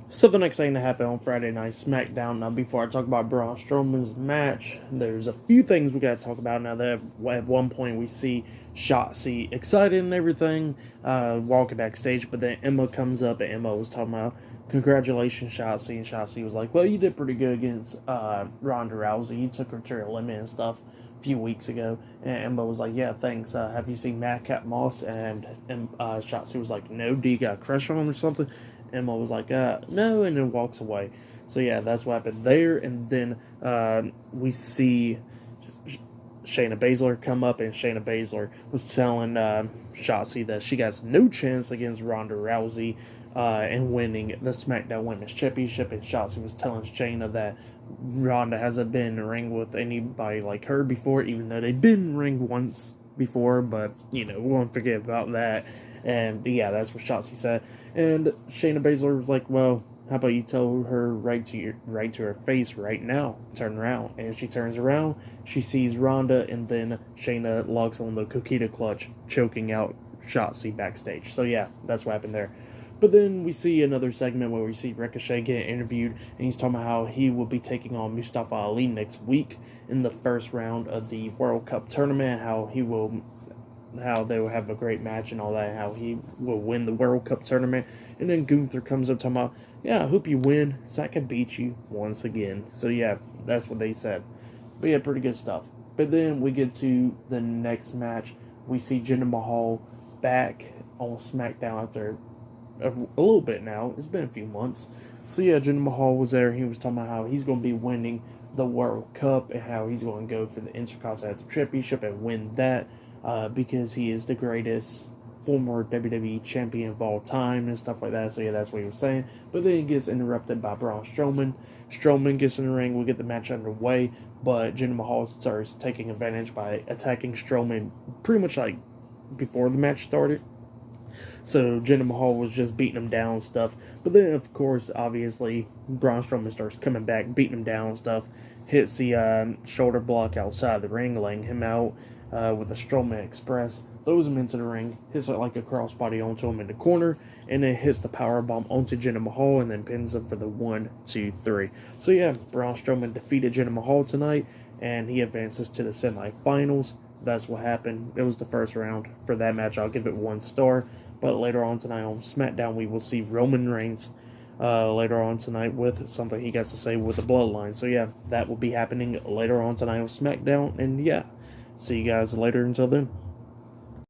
So the next thing to happen on Friday Night SmackDown. Now, before I talk about Braun Strowman's match, there's a few things we got to talk about. Now that at one point we see Shotzi excited and everything, walking backstage, but then Emma comes up and Emma was talking about congratulations, Shotzi, and Shotzi was like, "Well, you did pretty good against Ronda Rousey. You took her to her limit and stuff a few weeks ago." And Emma was like, "Yeah, thanks. Have you seen Madcap Moss?" And Shotzi was like, "No, do you got a crush on him or something?" Emma was like, no, and then walks away. So yeah, that's what happened there. And then we see Shayna Baszler come up, and Shayna Baszler was telling Shotzi that she got no chance against Ronda Rousey and winning the SmackDown Women's Championship. And Shotzi was telling Shayna that Ronda hasn't been in the ring with anybody like her before, even though they've been in the ring once before, but we won't forget about that. And yeah, that's what Shotzi said. And Shayna Baszler was like, "Well, how about you tell her right to her face right now? Turn around." And she turns around, she sees Ronda, and then Shayna locks on the Coquina clutch, choking out Shotzi backstage. So yeah, that's what happened there. But then we see another segment where we see Ricochet get interviewed, and he's talking about how he will be taking on Mustafa Ali next week in the first round of the World Cup tournament. How they will have a great match and all that, how he will win the World Cup tournament. And then Gunther comes up talking about, "Yeah, I hope you win so I can beat you once again." So yeah, that's what they said. But yeah, pretty good stuff. But then we get to the next match. We see Jinder Mahal back on SmackDown after a little bit now. It's been a few months. So yeah, Jinder Mahal was there. He was talking about how he's going to be winning the World Cup and how he's going to go for the Intercontinental Championship and win that. Because he is the greatest former WWE champion of all time and stuff like that. So yeah, that's what he was saying. But then he gets interrupted by Braun Strowman. Strowman gets in the ring. We get the match underway, but Jinder Mahal starts taking advantage by attacking Strowman pretty much like before the match started. So Jinder Mahal was just beating him down and stuff. But then, of course, obviously, Braun Strowman starts coming back, beating him down and stuff. Hits the shoulder block outside the ring, laying him out with a Strowman Express. Throws him into the ring, hits it like a crossbody onto him in the corner, and then hits the powerbomb onto Jinder Mahal, and then pins him for the 1, 2, 3. So yeah, Braun Strowman defeated Jinder Mahal tonight, and he advances to the semifinals. That's what happened. It was the first round. For that match, I'll give it 1 star. But later on tonight on SmackDown, we will see Roman Reigns later on tonight with something he gets to say with the Bloodline. So yeah, that will be happening later on tonight on SmackDown. And yeah, see you guys later until then.